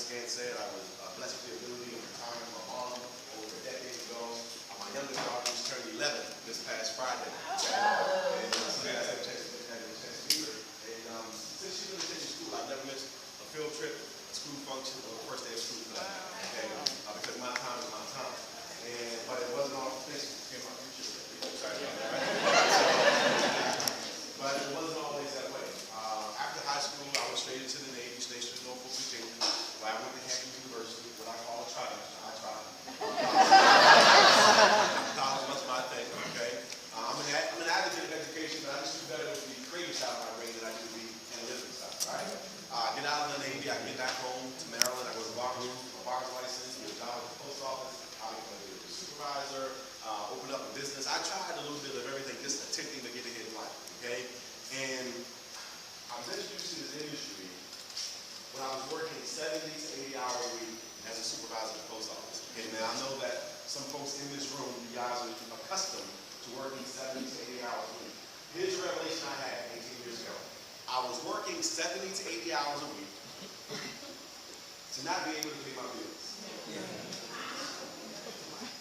again said, I was blessed with the ability of retiring from Harlem over a decade ago. My youngest daughter just turned 11 this past Friday. And so I had a chance to meet her. And since she's been attending school, I've never missed a field trip, a school function, or the first day of school for that. Okay? Because my time is my time. But it wasn't all this. It became my future. Sorry about that, right? But it wasn't always that way. After high school, I went straight into the Navy, stationed in Norfolk, Virginia, where I went to Hampton University, what I call a try. I tried. College was my thing, okay? I'm an advocate of education, but I just do better with the creative side of my brain than I do the analytical side, right? Get out of the Navy, I get back home to Maryland, I go to bar school, a bar's license, get a job at the post office, I become a supervisor, open up a business. I tried a little bit of everything, just attempting to get ahead in life, okay? And I was introduced to this industry when I was working 70 to 80 hours a week as a supervisor at the post office. Okay, now I know that some folks in this room, you guys are accustomed to working 70 to 80 hours a week. Here's a revelation I had 18 years ago. I was working 70 to 80 hours a week to not be able to pay my bills.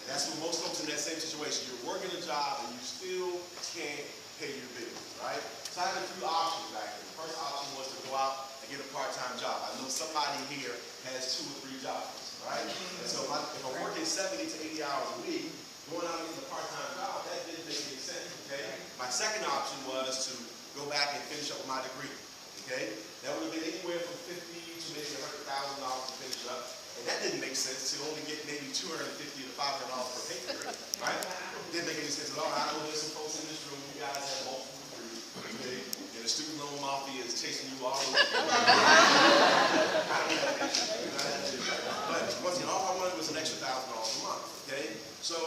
That's what most folks in that same situation. You're working a job and you still can't pay your bills, right? So I had a few options back then. The first option was to go out and get a part-time job. I know somebody here has 2 or 3 jobs, right? And so if I'm working 70 to 80 hours a week, going out and getting a part-time job, that didn't make any sense, okay? My second option was to go back and finish up my degree, okay? That would have been anywhere from $50,000 to maybe $100,000 to finish up. And that didn't make sense to only get maybe $250 to $500 per paper, right? Didn't make any sense at all. I know there's some folks in this room, you guys have multiple degrees, okay? And the student loan mafia is chasing you all over. I don't have that issue. But once again, all I wanted was an extra $1,000 a month, okay? So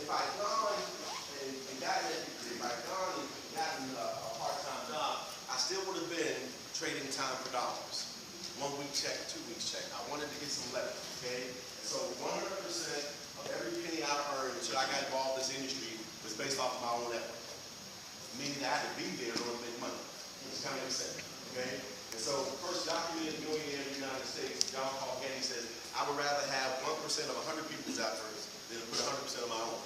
if I'd gone and gotten that degree, if I'd gone and gotten a part-time job, I still would have been trading time for dollars. 1 week check, 2 weeks check. I wanted to get some leverage, okay? And so 100% of every penny I earned until I got involved in this industry was based off of my own effort. Meaning that I had to be there in order to make money. Which kind of makes sense, okay? And so the first documented millionaire in the United States, John Paul Getty, says, I would rather have 1% of 100 people's efforts than to put 100% of my own.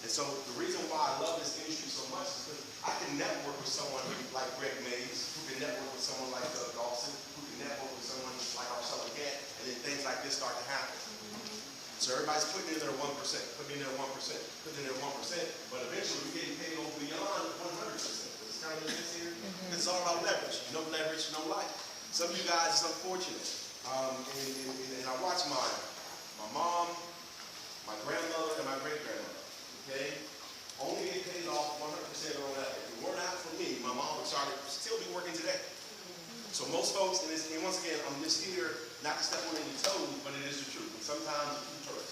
And so the reason why I love this industry so much is because I can network with someone like Greg Mays, who can network with someone like Doug Dawson, who can network with someone like Marcella Gant, and then things like this start to happen. So everybody's putting in their 1%, putting in their 1%, putting in their 1%, but eventually you're getting paid over beyond 100%. It's kind of this here. It's all about leverage. No leverage, no life. Some of you guys is unfortunate. And I watch my mom, my grandmother, and my great-grandmother. Okay? Only get paid off 100% on that. If it weren't out for me, my mom would still be working today. So most folks, and once again, I'm just here not to step on any toes, but it is the truth. And sometimes it's the truth.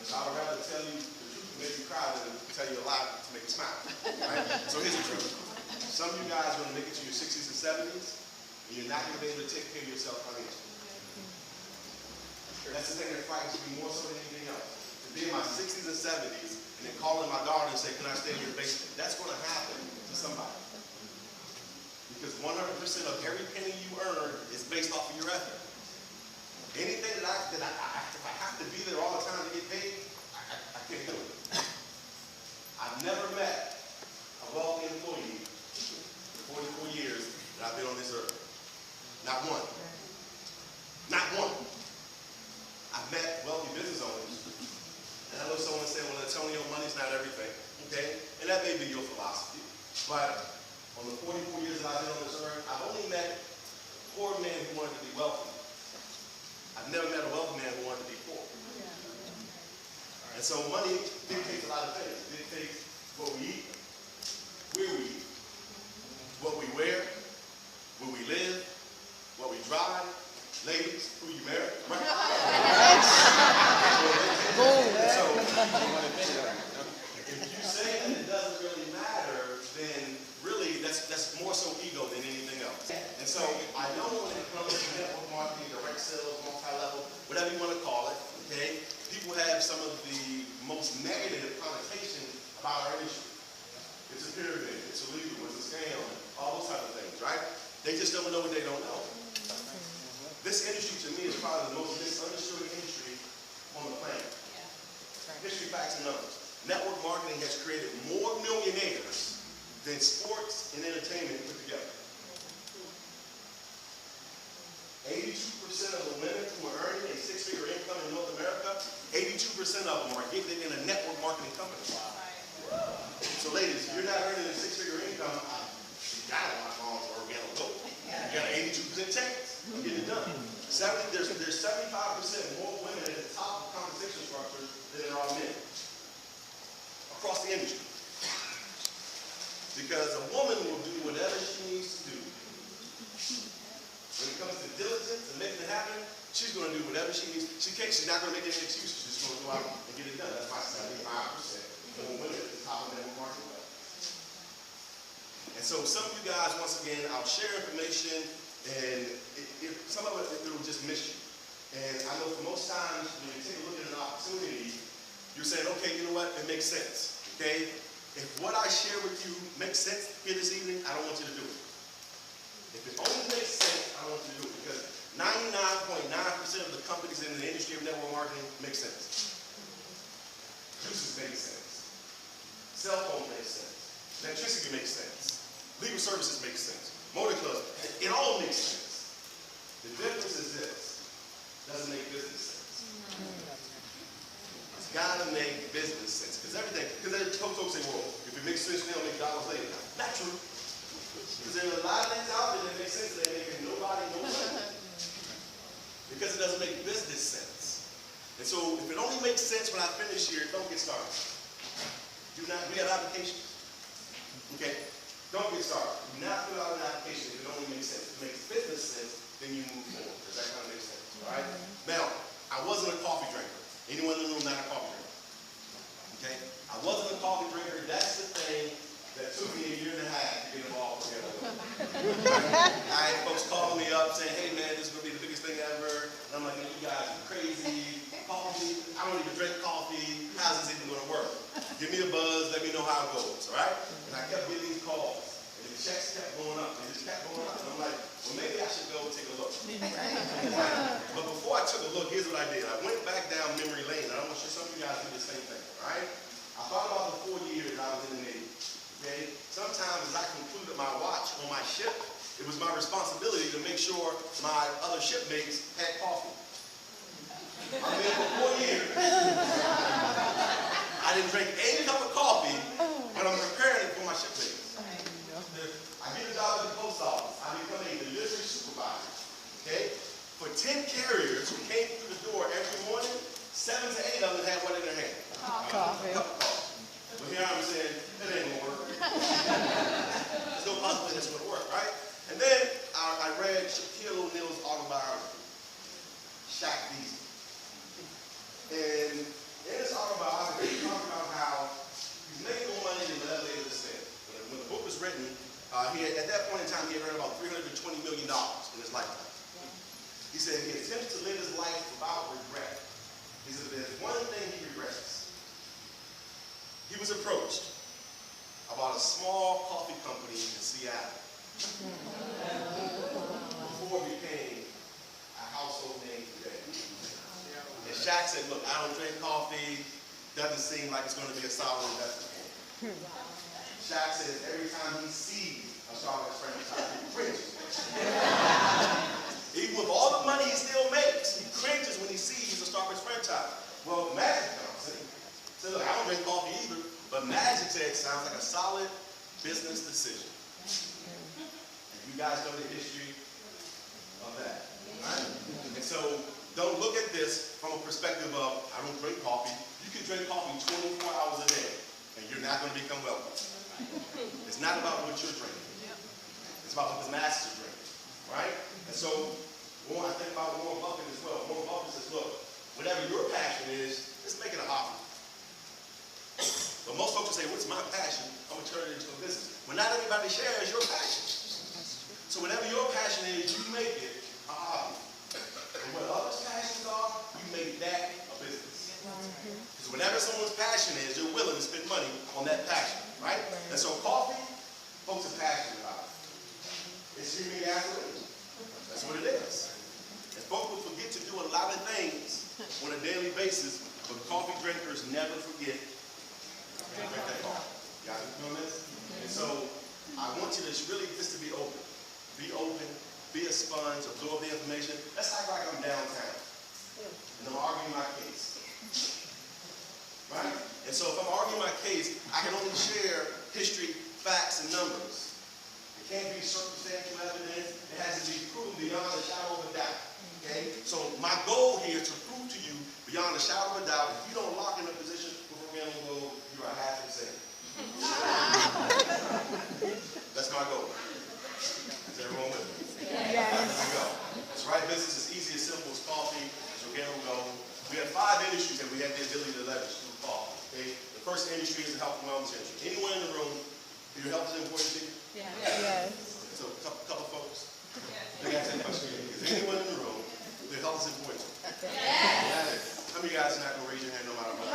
So I would rather tell you the truth to make you cry than tell you a lie to make you smile. Right? So here's the truth. Some of you guys are going to make it to your 60s and 70s, and you're not going to be able to take care of yourself financially. That's the thing that frightens me more so than anything else. To be in my 60s and 70s, and then calling my daughter and say, can I stay in your basement? That's going to happen to somebody. Because 100% of every penny you earn is based off of your effort. Anything if I have to be there all the time to get paid, I can't do it. I've never met a wealthy employee in 44 years that I've been on this earth. Not one. Not one. I've met wealthy business owners. And I know someone say, well, Antonio, money's not everything, okay? And that may be your philosophy. But on the 44 years that I've been on this earth, I've only met poor men who wanted to be wealthy. I've never met a wealthy man who wanted to be poor. And so money dictates a lot of things. It dictates what we eat, where we eat, what we wear, where we live, what we drive. Ladies, who you marry, right? So, if you say that it doesn't really matter, then really that's more so ego than anything else. And so I know when it comes to network marketing, direct sales, multi-level, whatever you want to call it, okay, people have some of the most negative connotations about our industry. It's a pyramid, it's illegal, it's a scam, all those type of things, right? They just don't know what they don't know. This industry to me is probably the most misunderstood industry on the planet. History, facts, and numbers. Network marketing has created more millionaires than sports and entertainment put together. 82% of the women who are earning a six-figure income in North America, 82% of them are gifted in a network marketing company. Wow. So ladies, if you're not earning a six-figure income, you gotta watch Alonzo or get a low. You got an 82% chance of getting it done. There's 75% more women at the top of compensation structure than there are men across the industry. Because a woman will do whatever she needs to do. When it comes to diligence and making it happen, she's going to do whatever she needs. She's not going to make any excuses. She's just going to go out and get it done. That's why 75% more women at the top of network marketing. And so some of you guys, once again, I'll share information, and some of it will just miss you. And I know for most times, when you take a look at an opportunity, you're saying, okay, you know what, it makes sense, okay? If what I share with you makes sense here this evening, I don't want you to do it. If it only makes sense, I don't want you to do it, because 99.9% of the companies in the industry of network marketing make sense. Juices make sense. Cell phone makes sense. Electricity makes sense. Legal services make sense. Motor clubs, it all makes sense. The difference is this. It doesn't make business sense. It's got to make business sense. Because everything, because folks say, well, if it makes sense, they'll make dollars later. Not true. Because there are a lot of things out there that make sense that make nobody no money. Because it doesn't make business sense. And so if it only makes sense when I finish here, don't get started. We have applications. Okay? Don't get started. Do not fill out an application if it only makes sense. If it makes business sense, then you move forward. Does that kind of make sense? All right? Now, I wasn't a coffee drinker. Anyone in the room not a coffee drinker? Okay? I wasn't a coffee drinker. That's the thing that took me a year and a half to get involved together. I had folks calling me up saying, hey man, this is going to be the biggest thing ever. And I'm like, man, you guys are crazy. Coffee, I don't even drink coffee. How's this even going to work? Give me a buzz, let me know how it goes, all right? And I kept getting these calls. And the checks kept going up. They just kept going up. And I'm like, well, maybe I should go take a look. But before I took a look, here's what I did. I went back down memory lane. And I'm going to show some of you guys do the same thing, all right? I thought about the 4 years I was in the Navy. Okay? Sometimes as I concluded my watch on my ship, it was my responsibility to make sure my other shipmates had coffee. I'm there for 4 years. I didn't drink any cup of coffee, but I'm preparing it for my shipmates. I get a job at the post office. I become a delivery supervisor. Okay? For 10 carriers who came through the door every morning, 7 to 8 of them had what in their hand? Coffee. A cup of coffee. But here I'm saying, it ain't gonna work. There's no possibility it's gonna work, right? And then I read Shaquille O'Neal's autobiography, Shaq Diesel. And in his autobiography, he talks about how he's making more money than he'll ever able to spend. When the book was written, at that point in time, he had earned about $320 million in his lifetime. He said he attempts to live his life without regret. He said there's one thing he regrets. He was approached about a small coffee company in Seattle before it became a household name today. And Shaq said, look, I don't drink coffee. Doesn't seem like it's going to be a solid investment. Shaq says every time he sees a Starbucks franchise, he cringes. Even with all the money he still makes, he cringes when he sees a Starbucks franchise. Well, Magic comes in. So look, I don't drink coffee either, but Magic said it sounds like a solid business decision. And you guys know the history of that, right? And so don't look at this from a perspective of, I don't drink coffee. You can drink coffee 24 hours a day, and you're not going to become wealthy. It's not about what you're drinking. It's about what the masses are drinking, right? And so, I think about Warren Buffett as well. Warren Buffett says, look, whatever your passion is, just make it a hobby. But most folks will say, what's my passion? I'm going to turn it into a business. Well, not everybody shares your passion. So whatever your passion is, you make it a hobby. And what others' passions are, you make that a business. Because whatever someone's passion is, you're willing to spend money on that passion, right? And so coffee, folks are passionate about it. It's human gasoline. That's what it is. And to do a lot of things on a daily basis, but coffee drinkers never forget to drink that coffee. You guys doing this? And so I want you to really just to be open. Be open, be a sponge, absorb the information. Let's act like I'm downtown and I'm arguing my case. Right? And so if I'm arguing my case, I can only share history, facts, and numbers. It can't be circumstantial evidence. It has to be proven beyond a shadow of a doubt. Okay? So my goal here is to prove to you beyond a shadow of a doubt, if you don't lock in a position with organic gold, you are half insane. That's my goal. Is everyone with me? Yes. There we go. That's right. Business is easy, as simple as coffee. It's organic gold. We have 5 industries that we have the ability to leverage through coffee. Okay? The first industry is the health and wellness industry. Anyone in the room, your health is important to you? Yeah. Yes. So a couple folks. They got 10 questions. Is anyone in the room, their health is important to you? Yes. How many guys are not going to raise your hand no matter what?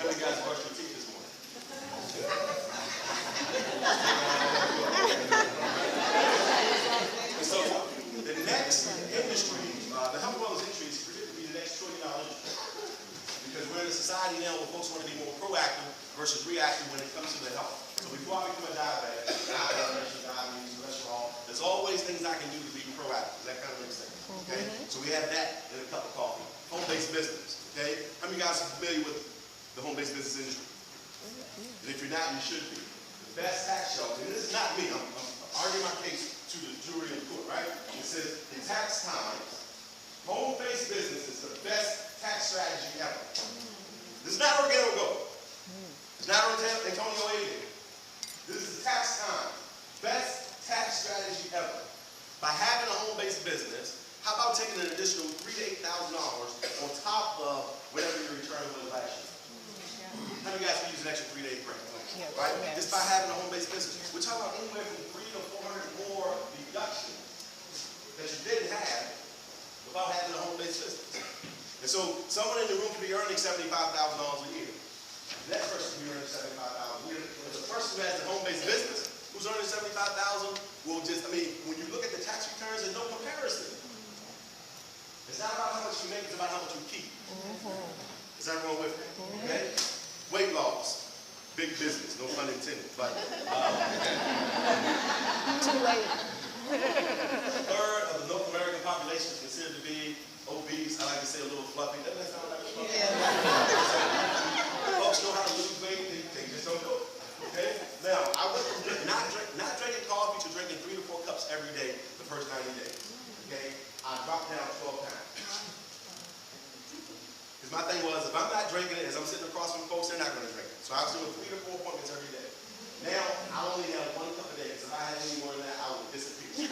How many guys brushed your teeth this morning? And so the next industry, the health and wellness industry, is predicted to be the next $1 trillion industry. Because we're in a society now where folks want to be more proactive versus reactive when it comes to their health. So before I become a diabetic, diabetes, cholesterol, there's always things I can do to be proactive. Does that kind of make sense? Okay? So we have that in a cup of coffee. Home-based business. Okay? How many of you guys are familiar with the home-based business industry? And if you're not, you should be. The best tax shelter, and this is not me, I'm arguing my case to the jury in court, right? It says, in tax times, home-based business is the best tax strategy ever. This is not organic gold. It's not Antonio Adair. This is tax time. Best tax strategy ever. By having a home-based business, how about taking an additional $3,000 to $8,000 on top of whatever your return was last year? How many guys can use an extra $3 to $8,000? Right? Yes. Just by having a home-based business. We're talking about anywhere from 300 to 400 more deductions that you didn't have without having a home-based business. And so someone in the room could be earning $75,000 a year. The next person could be earning $75,000 a year. But the person who has the home-based business, who's earning $75,000, will just, when you look at the tax returns, there's no comparison. It's not about how much you make, it's about how much you keep. Is everyone with me? Okay? Weight loss. Big business, no pun intended. But too late. A third of the North American population is considered to be obese. I like to say a little fluffy. Doesn't that sound like a fluffy? Folks know how to lose weight, they just don't do it. Okay? Now, I went from not drinking coffee to drinking 3 to 4 cups every day the first 90 days. Okay? I dropped down 12 pounds. Because my thing was, if I'm not drinking it, as I'm sitting across from folks, they're not going to drink it. So I was doing 3 to 4 appointments every day. Now, I only have 1 cup a day. So if I had any more than that, I would disappear.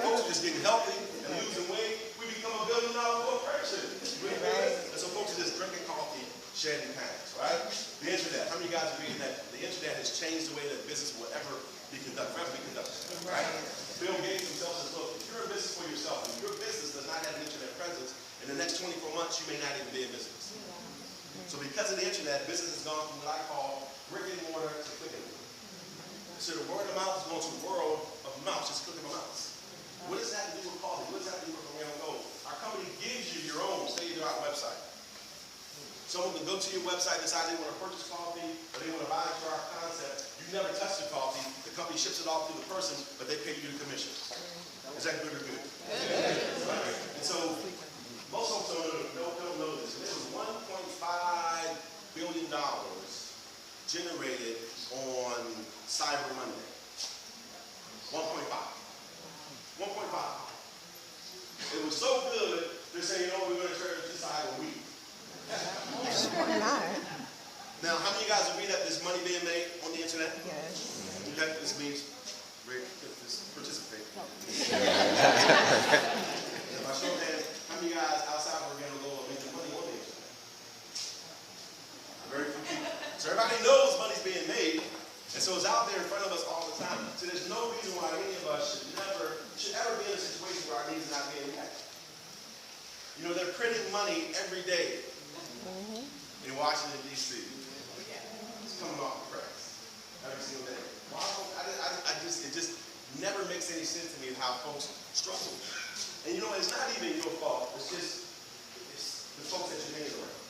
Folks are just getting healthy and losing weight. We become a $1 billion corporation. And so folks are just drinking coffee, shedding pounds, right? The internet. How many guys are reading that? The internet has changed the way that business will ever be conducted, right? Bill Gates himself says, look, if you're in business for yourself, and your business does not have an internet presence, in the next 24 months, you may not even be in business. So because of the internet, business has gone from what I call brick and mortar to click and mortar. So the word of mouth is going to the world of mouse, just click of a mouse. What does that have to do with coffee? What does that have to do with organic gold? Our company gives you your own state-of-the-art website. Someone can go to your website, decide they want to purchase coffee, or they want to buy into our concept. You never touch the coffee. The company ships it off to the person, but they pay you the commission. Is that good or good? Right. And so, most folks don't know this. There was $1.5 billion generated on Cyber Monday. 1.5. 1.5. It was so good, they're saying, we're going to turn it to Cyber Week. Now, how many of you guys agree that there's money being made on the internet? Yes. Okay, this means participate. If I show hands, how many guys outside of organic gold are making money on the internet? Very few people. So everybody knows money's being made, and so it's out there in front of us all the time. So there's no reason why any of us should ever be in a situation where our needs are not being met. You know, they're printing money every day in Washington, D.C. It's coming off the press. every single day. Why? It just never makes any sense to me how folks struggle. And you know, it's not even your fault. It's the folks that you hang around.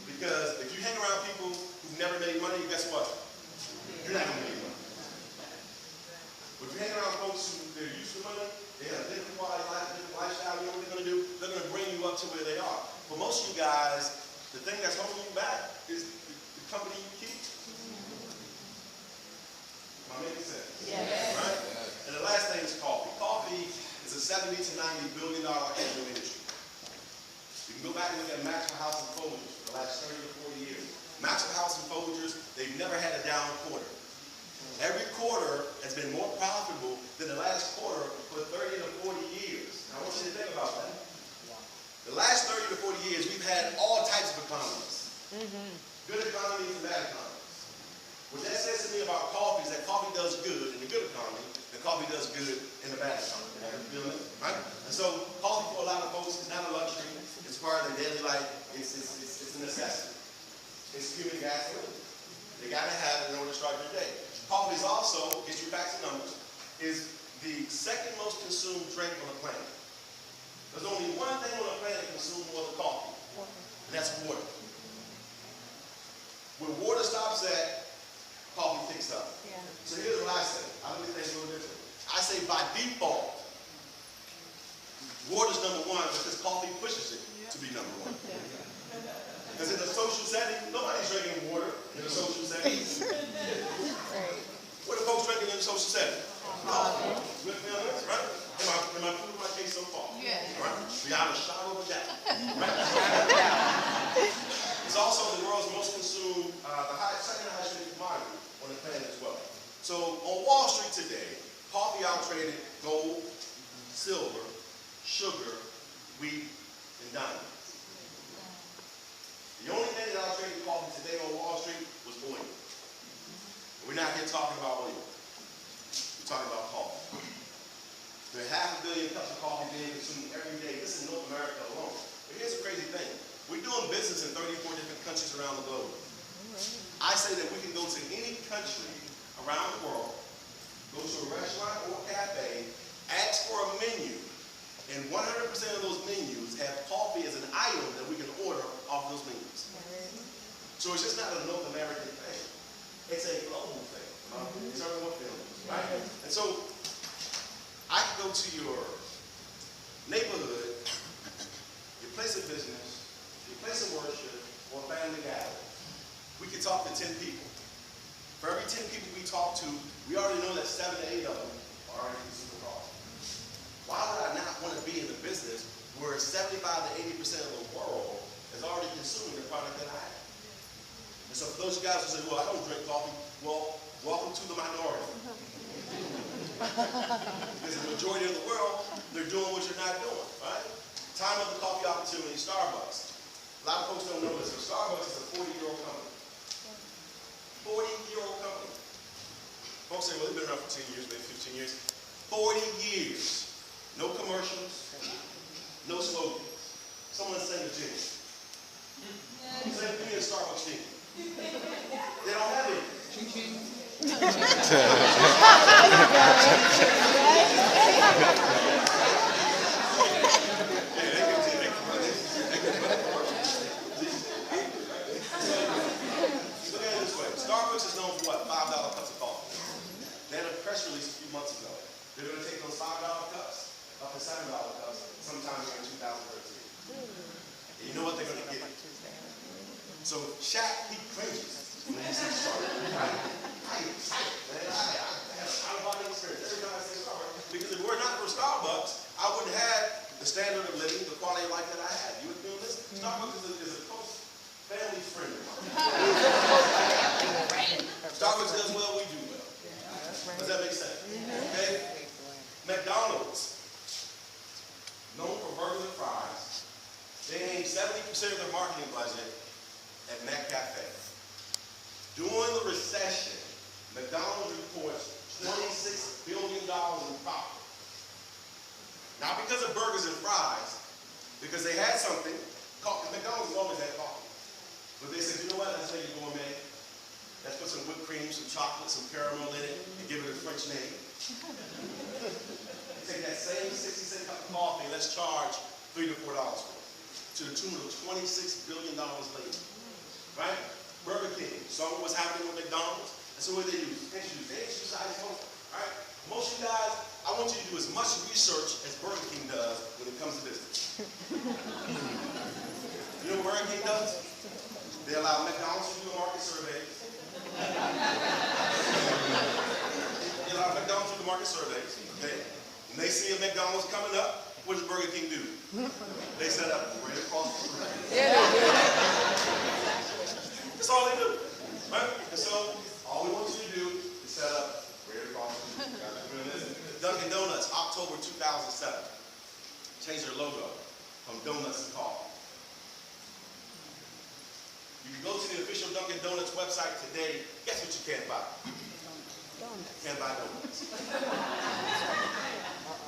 Because if you hang around people who've never made money, guess what? You're not going to make money. But if you hang around folks who they're used to money, they have a different quality of life, a different lifestyle, you know what they're going to do? They're going to bring you up to where they are. For most of you guys, the thing that's holding you back is the company you keep. Am I making sense? Yes. Right? And the last thing is coffee. Coffee is a $70 to $90 billion annual industry. You can go back and look at Maxwell House and Folgers for the last 30 to 40 years. Maxwell House and Folgers, they've never had a down quarter. Every quarter has been more profitable than the last quarter for 30 to 40 years. Now, I want you to think about that. The last 30 to 40 years, we've had all types of economies. Good economies and bad economies. What that says to me about coffee is that coffee does good in the good economy, and coffee does good in the bad economy. You feel me? Right? And so, coffee for a lot of folks is not a luxury. It's part of their daily life. It's a necessity. It's human gasoline. They got to have it in order to start their day. Coffee is also, get you back to numbers, is the second most consumed drink on the planet. There's only one thing on the planet that consumes more than coffee, and that's water. When water stops at, coffee picks up. Yeah. So here's what I say. I look at things a little different. I say by default, water's number one because coffee pushes it to be number one. Because in a social setting, nobody's drinking water in a social setting. What are folks drinking in a social setting? Coffee. With me on this, right? Am I proving my case so far? Yeah. Right? We got a shot over that. Right? It's also the world's most consumed, second highest rated commodity on the planet as well. So on Wall Street today, coffee outtraded gold, silver, sugar, wheat, and diamonds. The only thing that outtraded coffee today on Wall Street was oil. We're not here talking about oil. We're talking about coffee. There are 500 million cups of coffee being consumed every day. This is North America alone. But here's the crazy thing. We're doing business in 34 different countries around the globe. I say that we can go to any country around the world, go to a restaurant or a cafe, ask for a menu, and 100% of those menus have coffee as an item that we can order off those menus. So it's just not a North American thing. It's a global thing. It's everyone feeling, right? And so I can go to your neighborhood, your place of business, your place of worship, or family gathering. We can talk to 10 people. For every 10 people we talk to, we already know that 7 to 8 of them are already consumer coffee. Why would I not want to be in the business where 75 to 80% of the world is already consuming the product that I have? And so for those of you guys who say, well, I don't drink coffee, well, welcome to the minority. Because the majority of the world, they're doing what you're not doing, right? Time of the coffee opportunity, Starbucks. A lot of folks don't know this, but Starbucks is a 40-year-old company. 40-year-old company. Folks say, well, they've been around for 10 years, maybe 15 years. 40 years. No commercials, no slogan. Someone sing a jingle. Say, give me a Starbucks jingle. They don't have it. Starbucks is known for what? $5 cups of coffee. They had a press release a few months ago. They're going to take those $5 cups up to $7 cups sometime in 2013. And you know what they're going to get? So Shaq, he cringes when he sees Starbucks. I'm excited, man. I had a out-of-body experience every time I say Starbucks. Because if it were not for Starbucks, I wouldn't have the standard of living, the quality of life that I had. You would feel this? Starbucks is a close family friend of mine. Starbucks does well, we do well. Does that make sense? Okay? McDonald's, known for burgers and fries, they aim 70% of their marketing budget at Mac Cafe. During the recession, McDonald's reports $26 billion in profit. Not because of burgers and fries, because they had something. McDonald's has always had coffee. But they said, you know what, let's make it gourmet. Let's put some whipped cream, some chocolate, some caramel in it, and give it a French name. Take that same 60-cent cup of coffee, let's charge $3 to $4 for it, to the tune of $26 billion later. Right? Burger King saw what was happening with McDonald's, and so what they do? They introduce ice cold. Right? Most of you guys, I want you to do as much research as Burger King does when it comes to business. You know what Burger King does? They allow McDonald's to do a market survey. They allow McDonald's to do market surveys, okay? And they see a McDonald's coming up, what does Burger King do? They set up right across the street. Yeah, they do. That's all they do, right? And so, all we want you to do is set up right across the street. Dunkin' Donuts, October 2007, changed their logo from donuts to coffee. You can go to the official Dunkin' Donuts website today. Guess what you can't buy? Can't buy donuts.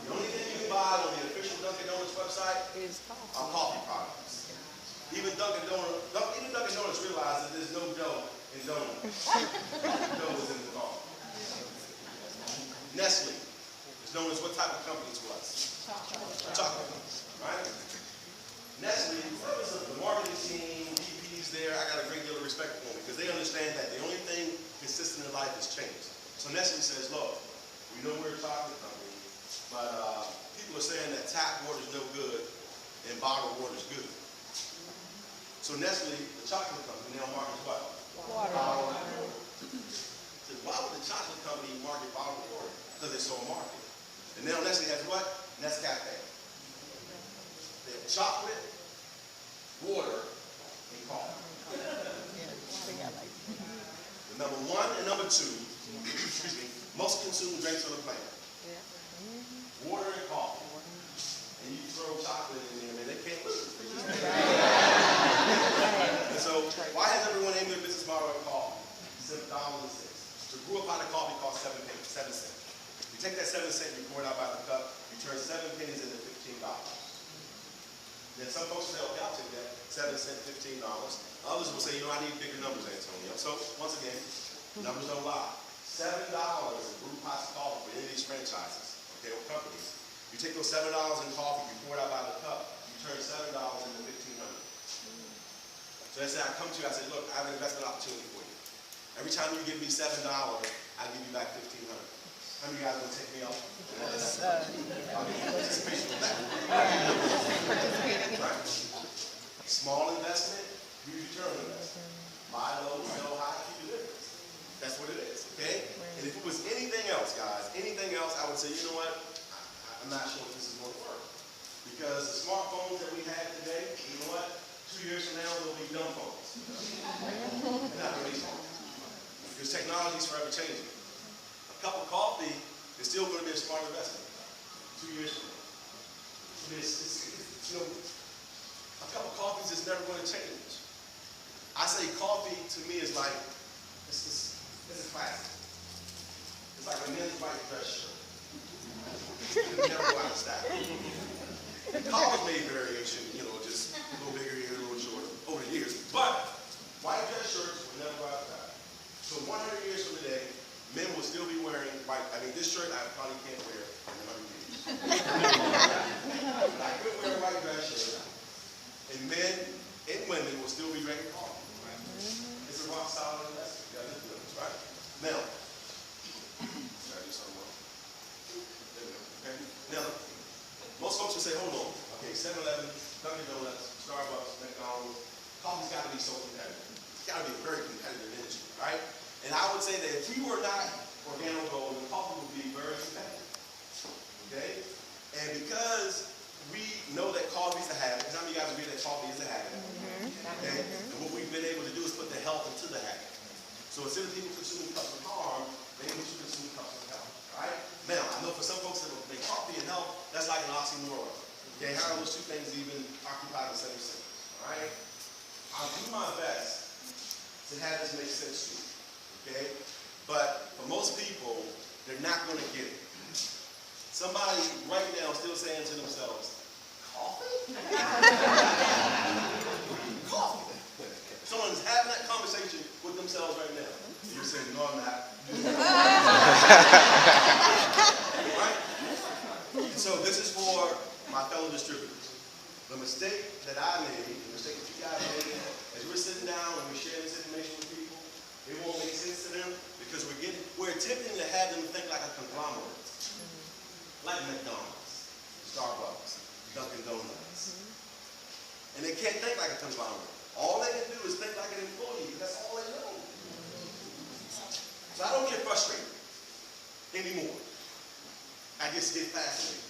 The only thing you can buy on the official Dunkin' Donuts website are coffee products. Even Dunkin' Donuts realized that there's no dough in donuts. Dough is in the coffee. Nestle is known as what type of company to us? Chocolate company, right? Nestle, members of the marketing team, VPs there, I got a great deal of respect for them because they understand that the only thing consistent in life is change. So Nestle says, look, we know we're a chocolate company, but people are saying that tap water is no good and bottled water is good. So Nestle, the chocolate company, now markets what? Water. So why would the chocolate company market bottled water? Because they saw a market. And now Nestle has what? Nescafe. They have chocolate, water, and coffee. The number one and number two, excuse me, most consumed drinks on the planet. Water and coffee. And you throw chocolate in there, man, they can't lose. And so, why has everyone named their business model at coffee? $7.06. To brew a pot of coffee costs 7 cents. You take that 7 cents, you pour it out by the cup, you turn 7 pennies into $15. Then some folks say, okay, I'll take that, 7 cents, $15. Others will say, you know, I need bigger numbers, Antonio. So, once again, numbers don't lie. $7 in brew pots of coffee for any of these franchises, okay, or companies. You take those $7 in coffee, you pour it out by the cup, you turn $7 into $1,500. So they say, I come to you, I say, look, I have an investment opportunity for you. Every time you give me $7, I give you back $1,500. How many of you guys will take me up? Participation with that. Right? Small investment, huge return on investment. Buy low, sell high, keep it difference. That's what it is, okay? And if it was anything else, guys, anything else, I would say, you know what? I'm not sure if this is going to work. Because the smartphones that we have today, you know what? 2 years from now, they'll be dumb phones. Not really smart. Because technology is forever changing. A cup of coffee is still going to be a smart investment 2 years from now. You know, a cup of coffee is just never going to change. I say coffee to me is like, it's a classic. It's like a men's white dress shirt. You never go out of style. College made variation, you know, just a little bigger here, a little shorter over the years. But white dress shirts will never go out of style. So 100 years from today, men will still be wearing white. I mean, this shirt I probably can't wear in 100 years. I could wear a white dress shirt, and men and women will still be drinking coffee. Right? It's a rock solid investment. You got to do this, right? Now, try to do something wrong. Okay? Now, most folks will say, hold on. Okay, 7-Eleven, Dunkin' Donuts, Starbucks, McDonald's, coffee's got to be so competitive. It's got to be a very competitive industry, right? And I would say that if we were not organo-gold, then coffee would be very competitive. Okay? And because we know that coffee is a habit, because how many of you guys agree that coffee is a habit? Okay? And what we've been able to do is put the health into the habit. So instead of people consuming cups of harm, maybe we should consume cups of health. Right? Now, I know for some folks that will make coffee and health, that's like an oxymoron. Okay, how are those two things even occupy the same sentence? All right? I'll do my best to have this make sense to you. Okay? But for most people, they're not going to get it. Somebody right now is still saying to themselves, coffee? Coffee. Someone's having that conversation with themselves right now. You're saying, No, I'm not. Right? And so this is for my fellow distributors. The mistake that I made, the mistake that you guys made, as we're sitting down and we're sharing this information with people, it won't make sense to them because we're attempting to have them think like a conglomerate. Like McDonald's, Starbucks, Dunkin' Donuts. And they can't think like a conglomerate. All they can do is think like an employee, because that's all they know. So I don't get frustrated anymore. I just get fascinated.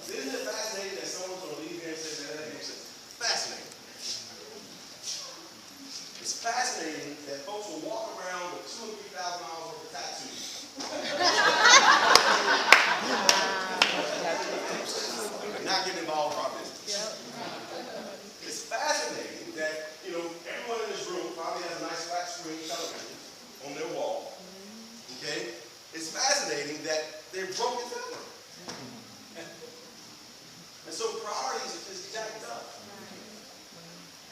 Isn't it fascinating that someone's going to leave here and say that makes sense? Fascinating. It's fascinating that folks will walk around with $2,000 or $3,000 worth of tattoos. Not getting involved in our business. It's fascinating that, everyone in this room probably has a nice flat screen television on their wall. Okay? It's fascinating that they're broke as ever. And so priorities are just jacked up.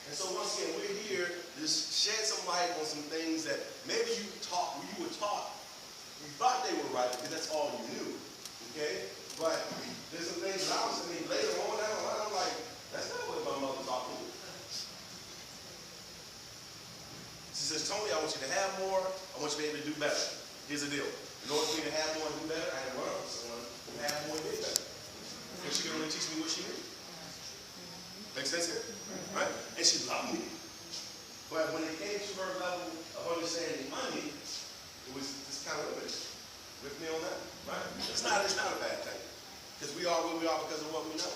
And so once again, we're here to just shed some light on some things that maybe you were taught, you thought they were right because that's all you knew. Okay? But there's some things that I was saying later on down the line, I'm like, that's not what my mother taught me. She says, Tony, I want you to have more. I want you to be able to do better. Here's the deal. In order for me to have more and do better, I had to learn from someone who had more and did better. Because she could only teach me what she knew. Make sense here? Right? And she loved me. But when it came to her level of understanding money, it was just kind of limited. With me on that. Right? It's not a bad thing. Because we are where we are because of what we know.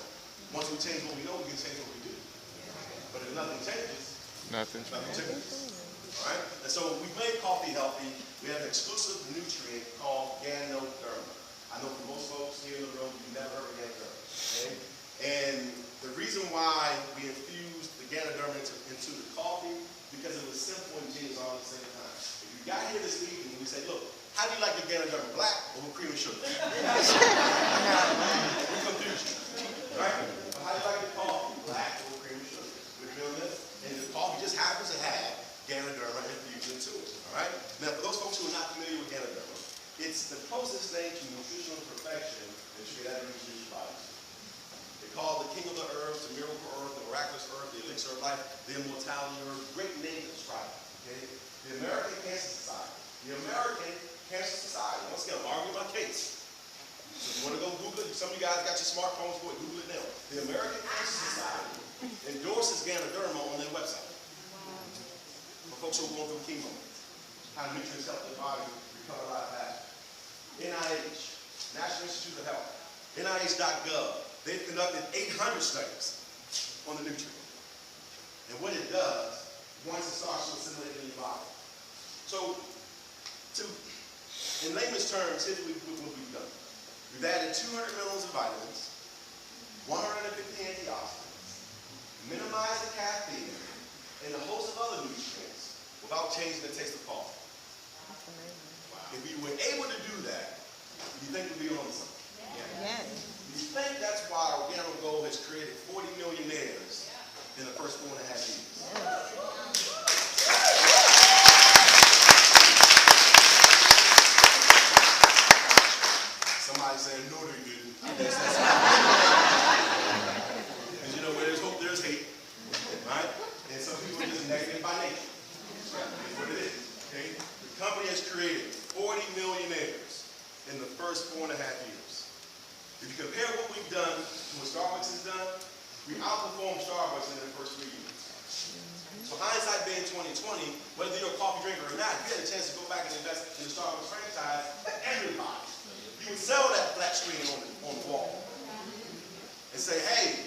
Once we change what we know, we can change what we do. But if nothing changes, nothing changes. All right? And so we've made coffee healthy. We have an exclusive nutrient called Ganoderma. I know for most folks here in the room, you've never heard of Ganoderma. Okay? And the reason why we infused the Ganoderma into the coffee, because it was simple and genius all at the same time. If you got here this evening and we say, look, how do you like your Ganoderma, black or with cream and sugar? We confuse you. Right? But how do you like your coffee, black or with cream and sugar? We're doing this. And the coffee just happens to have Ganoderma infused into it. All right? Now, for those folks who are not familiar with Ganoderma, it's the closest thing to nutritional perfection that you could ever use in your body. They call it the king of the herbs, the miracle herb, the miraculous herb, the elixir of life, the immortality herb. Great name to describe it. Okay? The American Cancer Society. The American Cancer Society. Once again, I'm arguing my case. So if you want to go Google it, some of you guys got your smartphones for it, Google it now. The American Cancer Society endorses Ganoderma on their website. For folks who are going through chemo, how nutrients help their body recover a lot faster. NIH, National Institute of Health, NIH.gov, they've conducted 800 studies on the nutrient. And what it does, once it starts to assimilate in your body. So, in layman's terms, here's what we've done. We've added 200 milliliters of vitamins, 150 antioxidants, minimized the caffeine, and a host of other nutrients without changing the taste of coffee. If you were able to do that, you think we'd be on something? Yes. You think that's why Organo Gold has created 40 millionaires in the first 4.5 years? Somebody saying, no, they didn't. Because where there's hope, there's hate. Right? And some people are just negative by nature. That's what it is. Okay? The company has created 40 millionaires in the first 4.5 years. If you compare what we've done to what Starbucks has done, we outperformed Starbucks in the first 3 years. So hindsight being 2020, whether you're a coffee drinker or not, if you had a chance to go back and invest in the Starbucks franchise, everybody, you would sell that flat screen on the wall and say, hey,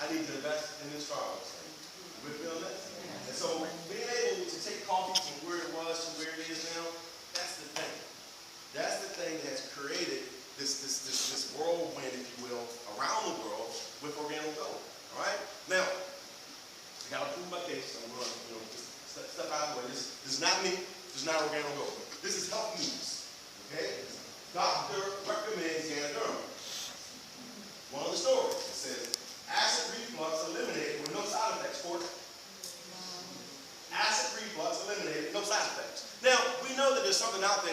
I need to invest in this Starbucks thing. We're feeling this? And so being able to take coffee from where it was to where it is now, that's the thing. That's the thing that has created this whirlwind, if you will, around the world with Organo Gold. All right? Now, I got to prove my case. I'm going to just step out of the way. This is not me. This is not Organo Gold. This is health news. Okay? Doctor recommends Ganoderma. One of the stories, it says, acid reflux eliminated with no side effects. Acid reflux eliminated, no side effects. Now,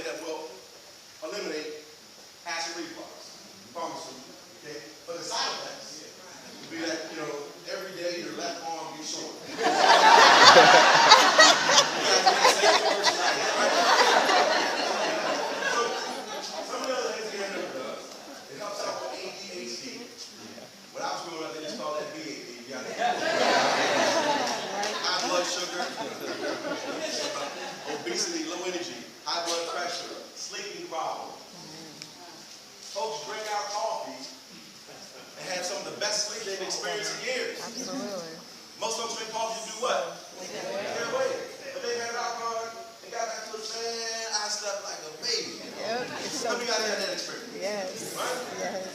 there that will eliminate acid reflux, pharmaceutical. Okay? But the side effects would be that, every day your left arm gets short. Sugar, obesity, low energy, high blood pressure, sleeping problems. Folks drink our coffee and have some of the best sleep they've experienced in years. Absolutely. Most folks drink coffee to do what? Get away. But they had alcohol and got back to it, man, I slept like a baby. Yep. It's so Some of you guys had that experience. Yes. Right? Yes.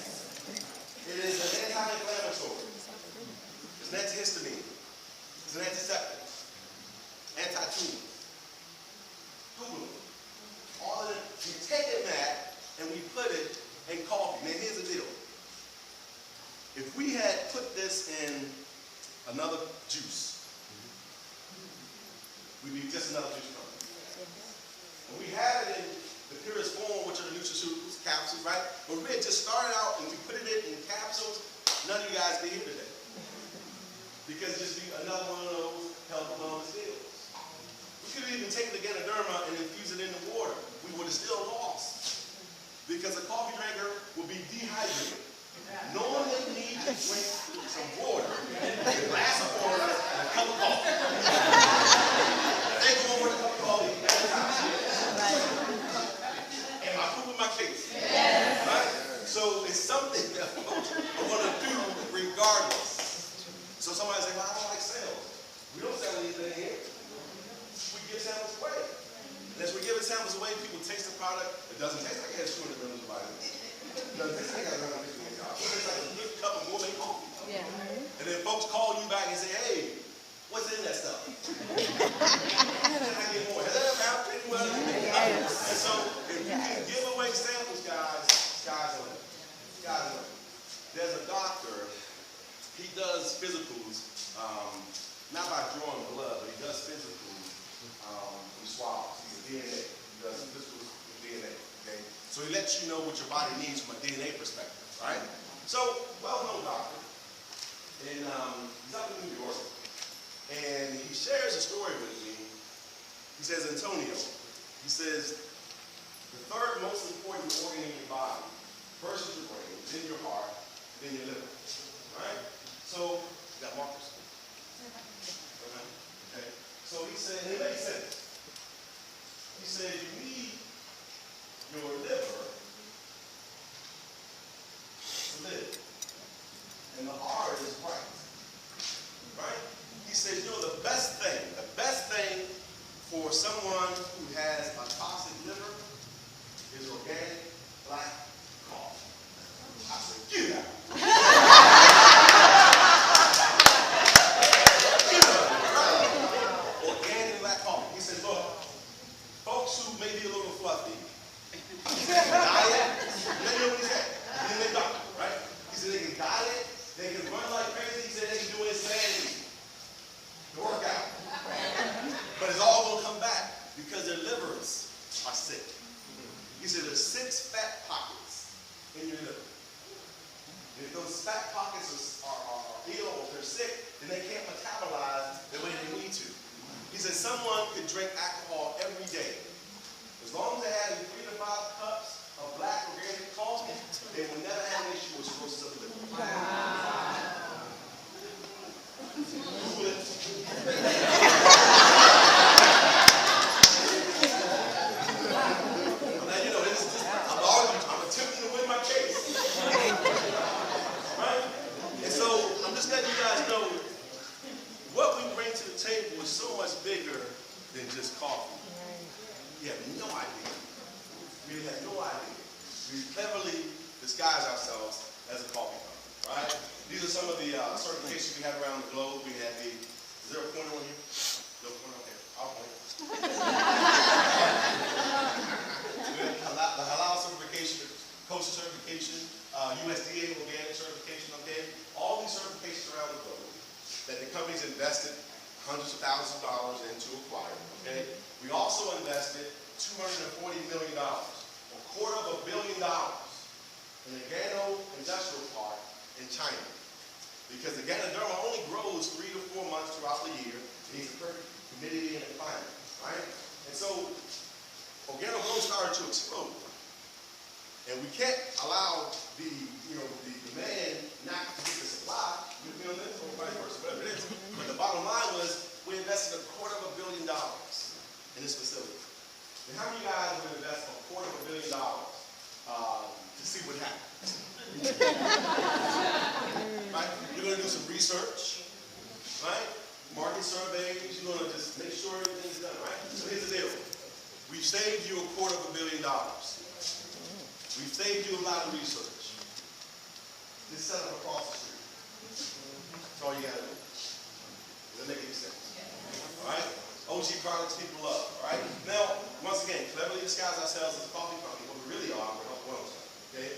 It is an anti-inflammatory. It's an antihistamine. It's an antiseptic. Anti-tumor. Google it. All of it. We take that and we put it in coffee. Now here's the deal. If we had put this in another juice, we'd be just another juice company. And we have it in the purest form, which are the nutraceuticals, capsules, right? But we had just started out and we put it in capsules, none of you guys be here today. Because it's just be another one of those health and wellness deals. We could have even taken the Adair and infused it in the water. We would have still lost. Because a coffee drinker would be dehydrated. Knowing they need to drink some water, a glass of water, and a cup of coffee. They go over the cup of coffee every time. Am I proving my case? Yes. Right? So it's something that folks are going to do regardless. So somebody say, well, I don't like sales. We don't sell anything here. We give samples away. And as we're giving samples away, people taste the product. It doesn't taste like it has 200 grams of vitamins. It doesn't taste like it has 150 grams. It tastes like a good cup of gourmet coffee. Yeah. And then folks call you back and say, hey, what's in that stuff? Can I get more? Has that ever happened to anyone? Yes. And so if you can give away samples, guys, sky's the limit. Sky's the limit. There's a doctor, he does physicals, not by drawing blood, but he does physicals from swabs. He's a DNA. He does physicals with DNA. Okay? So he lets you know what your body needs from a DNA perspective, right? So, well-known doctor, and he's up in New York, and he shares a story with me. He says, Antonio, he says, the third most important organ in your body, first is your brain, then your heart, then your liver, right? So, you got markers? Okay. So he said, and it makes sense. He said, you need your liver to live. And the heart is right. Right? He said, the best thing for someone who has a toxic liver is organic black coffee. I said, get out. Organic black coffee. He said, look, folks who may be a little fluffy, diet, you know what he said? He's a doctor, right? He said they can diet, they can run like crazy, he said they can do insanity to work out. But it's all going to come back because their livers are sick. He said there's 6 fat pockets in your liver. And if those fat pockets are ill or they're sick, then they can't metabolize the way they need to. He said someone could drink alcohol every day. As long as they have 3 to 5 cups of black organic coffee, they will never have an issue with cirrhosis of the liver. Wow. I'm attempting to win my case. Right? And so I'm just letting you guys know what we bring to the table is so much bigger than just coffee. We have no idea. We have no idea. We cleverly disguise ourselves as a coffee company, right? These are some of the certifications we have around the globe. We have the, is there a pointer on here? No pointer, okay. I'll point. We have the halal certification, kosher certification, USDA organic certification, okay? All these certifications around the globe that the company's invested hundreds of thousands of dollars into acquiring, okay? We also invested $240 million, $250 million in the Gano Industrial Park in China. Because the Ganoderma only grows 3 to 4 months throughout the year. It needs a perfect humidity and a climate, right? And so, organo growth started to explode. And we can't allow the demand not to meet the supply. You feel this? Or vice versa, whatever it is. But the bottom line was, we invested $250 million in this facility. And how many of you guys would invest $250 million to see what happens? Right? You're going to do some research, right? Market surveys. You're going to just make sure everything's done, right? So here's the deal. We've saved you $250 million. We've saved you a lot of research. Just set up across the street. That's all you got to do. Does that make any sense? All right? OG products people love. All right? Now, once again, cleverly disguise ourselves as a coffee company. What we really are, we're health wellness. Okay?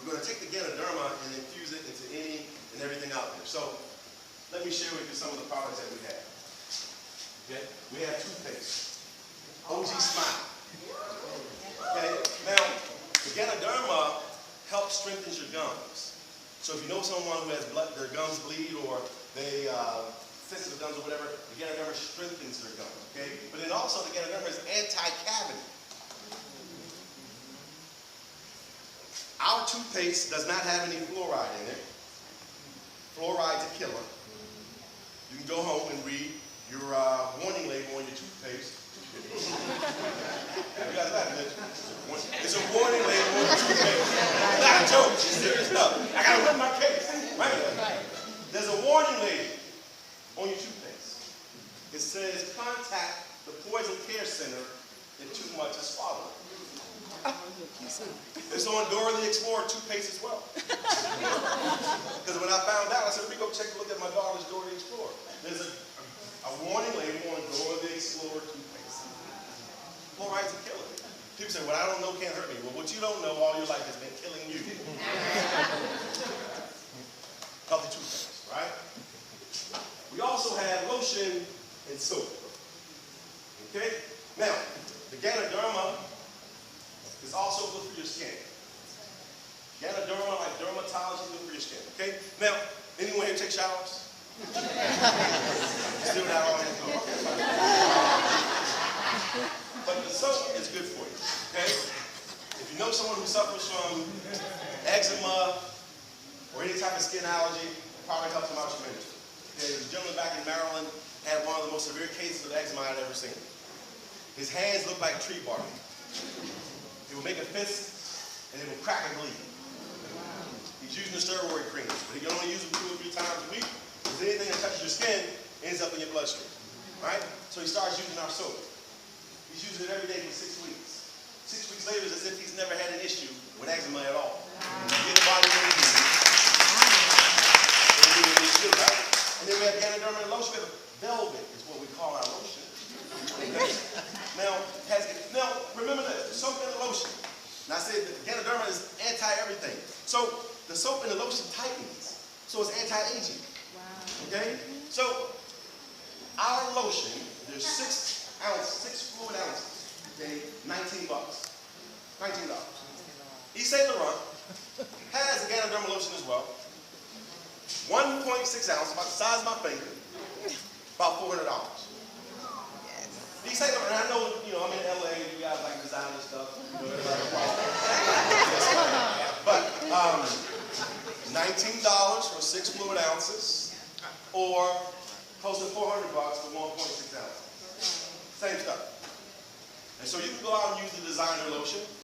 We're going to take the Ganoderma and infuse it into any and everything out there. So, let me share with you some of the products that we have. Okay? We have toothpaste. OG Smile. Okay? Now, the Ganoderma helps strengthen your gums. So if you know someone who has their gums bleed or they sensitive gums or whatever, the Ganoderma strengthens their gums. Okay? But then also the Ganoderma is anti-cavity. Our toothpaste does not have any fluoride in it. Fluoride's a killer. You can go home and read your warning label on your toothpaste. You guys laughing, didn't you? It's a warning label on your toothpaste. It's not a joke. It's serious stuff. I gotta win my case. Right? There's a warning label on your toothpaste. It says, contact the Poison Care Center if too much is swallowed. It's on Dora the Explorer toothpaste as well. Because when I found out, I said, let me go take a look at my daughter's Dora the Explorer. There's a warning label on Dora the Explorer toothpaste. Fluoride's a killer. People say, well, I don't know, can't hurt me. Well, what you don't know all your life has been killing you. Healthy toothpaste, right? We also have lotion and soap. Okay? Now, the Ganoderma is also good for your skin. Ganoderma, like dermatology, good for your skin. Okay? Now, anyone here take showers? Still not all hands go. Okay, fine. But the soap is good for you. Okay? If you know someone who suffers from eczema or any type of skin allergy, the product helps them out tremendously. Okay, there's a gentleman back in Maryland had one of the most severe cases of eczema I'd ever seen. His hands looked like tree bark. He would make a fist, and it would crack and bleed. He's using the steroid cream, but he can only use it 2 or 3 times a week, because anything that touches your skin ends up in your bloodstream. Right? So he starts using our soap. He's using it every day for 6 weeks. 6 weeks later, it's as if he's never had an issue with eczema at all. Get the body what he needs. Right? And then we have Ganoderma and lotion. We have velvet, is what we call our lotion. Okay? Now, remember this, the soap and the lotion. Now I said the Ganoderma is anti-everything. So the soap and the lotion tightens. So it's anti-aging. Wow. Okay? So our lotion, there's 6 fluid ounces. Okay? $19. $19. Yves Saint Laurent has a Ganoderma lotion as well. 1.6 ounces, about the size of my finger, about $400. Yves Saint Laurent, and I know, I'm in LA, you guys like designer stuff. But $19 for 6 fluid ounces, or close to $400 for 1.6 ounces. Same stuff. And so you can go out and use the designer lotion,